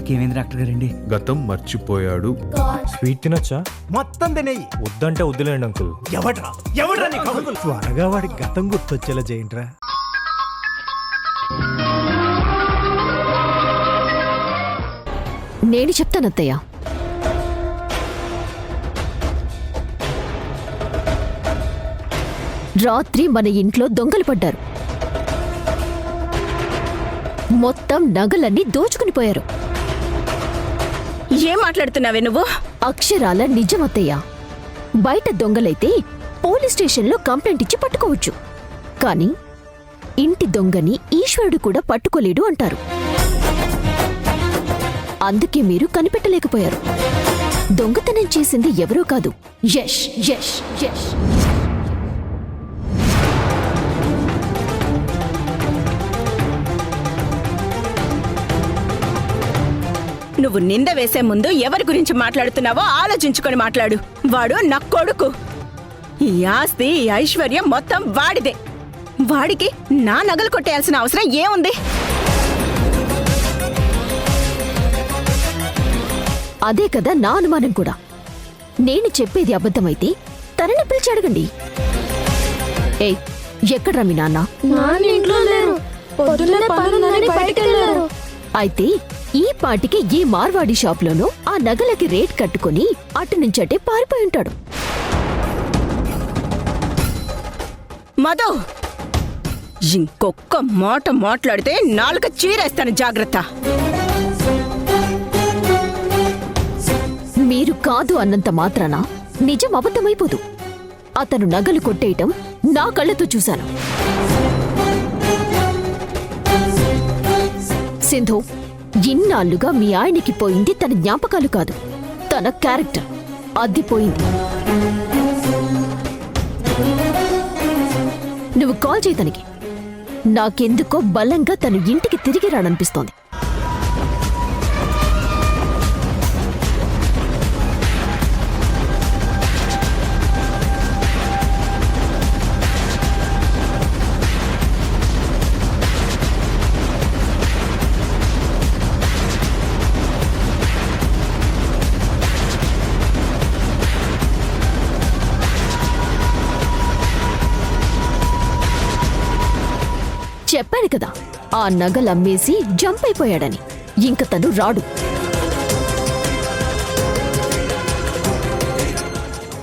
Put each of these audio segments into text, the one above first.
బావకి ఏమైంది డాక్టర్ గారండి? గతం మర్చిపోయాడు. స్వీట్ తినొచ్చా? మొత్తం తినేయి. వద్దంటే వద్దులేండి అంకుల్. ఎవడ్రా నీకు అంకుల్? త్వరగా వాడి గతం గుర్తొచ్చేలా చేయండిరా. నేను చెప్తానత్తయ్య. రాత్రి మన ఇంట్లో దొంగలు పడ్డారు. మొత్తం నగలన్నీ దోచుకుని పోయారు. ఏం మాట్లాడుతున్నావే నువ్వు? అక్షరాల నిజమత్తయ్య. బయట దొంగలైతే పోలీస్ స్టేషన్లో కంప్లైంట్ ఇచ్చి పట్టుకోవచ్చు, కానీ ఇంటి దొంగని ఈశ్వరుడు కూడా పట్టుకోలేడు అంటారు. అందుకే మీరు కనిపెట్టలేకపోయారు. దొంగతనం చేసింది ఎవరో కాదు, యష్ యష్ యష్. నువ్వు నింద వేసే ముందు ఎవరి గురించి మాట్లాడుతున్నావో ఆలోచించుకొని మాట్లాడు. వాడు నా కొడుకు. ఈ ఆస్తి, ఈ ఐశ్వర్యం మొత్తం వాడిదే. వాడికి నా నగలు కొట్టేయాల్సిన అవసరం ఏముంది? అదే కదా నా అనుమానం కూడా. నేను చెప్పేది అబద్ధమైతే తనని పిలిచి అడగండి. ఏయ్, ఎక్కడ్రా మీ నాన్న? అయితే ఈ పాటికి ఈ మార్వాడి షాప్లోనూ ఆ నగలకి రేట్ కట్టుకుని అటు నుంచటే పారిపోయి ఉంటాడు. మధు, ఇంకొక్క మాట మాట్లాడితే నాలుక చీరేస్తాను, జాగ్రత్త. మీరు కాదు అన్నంత మాత్రాన నిజం అబద్ధమైపోదు. అతను నగలు కొట్టేయటం నా కళ్ళతో చూశాను. సింధు, ఇన్నాళ్లుగా మీ ఆయనకి పోయింది తన జ్ఞాపకాలు కాదు, తన క్యారెక్టర్. అది పోయింది. నువ్వు కాల్ చేయి తనకి. నాకెందుకో బలంగా తను ఇంటికి తిరిగి రాడనిపిస్తోంది. చెప్పాను కదా, ఆ నగలమ్మేసి జంప్ అయిపోయాడని. ఇంక తను రాడు.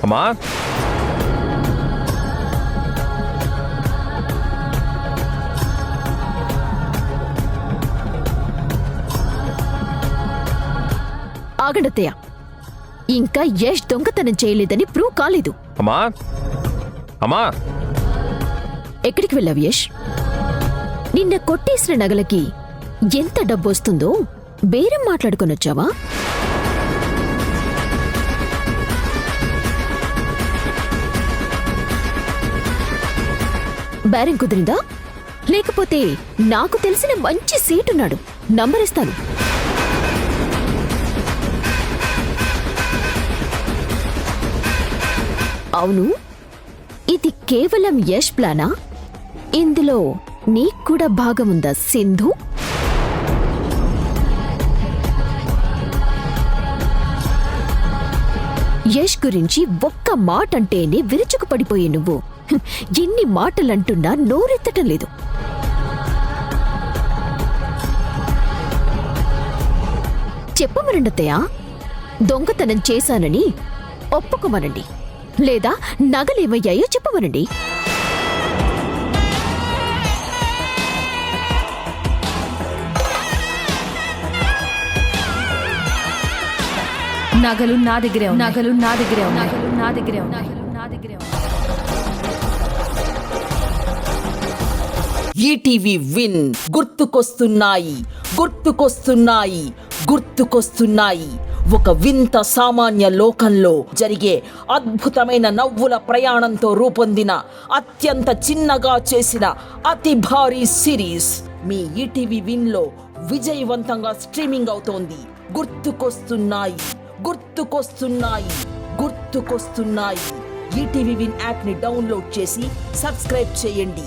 అమ్మా, ఆగండత్తయ్య. ఇంకా యష్ దొంగతనం చేయలేదని ప్రూవ్ కాలేదు. అమ్మా, అమ్మా, ఎక్కడికి వెళ్ళావు యష్? నిన్న కొట్టేసిన నగలకి ఎంత డబ్బొస్తుందో బేరం మాట్లాడుకొనొచ్చావా? బేరం కుదిరిందా? లేకపోతే నాకు తెలిసిన మంచి సీటున్నాడు, నంబర్ ఇస్తాను. అవును, ఇది కేవలం యష్ ప్లానా? ఇందులో నీకు కూడా భాగముందా సింధు? యష్ గురించి ఒక్క మాట అంటేనే విరుచుకుపడిపోయే నువ్వు ఎన్ని మాటలంటున్నా నోరెత్తటం లేదు. చెప్పమనండతయా, దొంగతనం చేశానని ఒప్పుకోమనండి, లేదా నగలేమయ్యాయో చెప్పమనండి. నగలు నా దగ్గరే ఉన్నాయి. నగలు నా దగ్గరే ఉన్నాయి. నగలు నా దగ్గరే ఉన్నాయి. నా దగ్గరే ఉన్నాయి. ఈటీవీ విన్ గుర్తుకొస్తున్నాయి, గుర్తుకొస్తున్నాయి, గుర్తుకొస్తున్నాయి. ఒక వింత సామాన్య లోకంలో జరిగే అద్భుతమైన నవ్వుల ప్రయాణంతో రూపొందిన అత్యంత చిన్నగా చేసిన అతి భారీ సిరీస్ మీ ఈటీవీ విన్లో విజయవంతంగా స్ట్రీమింగ్ అవుతోంది. గుర్తుకొస్తున్నాయి, గుర్తుకొస్తున్నాయి, గుర్తుకొస్తున్నాయి. ఈటీవీ విన్ యాప్ని డౌన్లోడ్ చేసి సబ్స్క్రైబ్ చేయండి.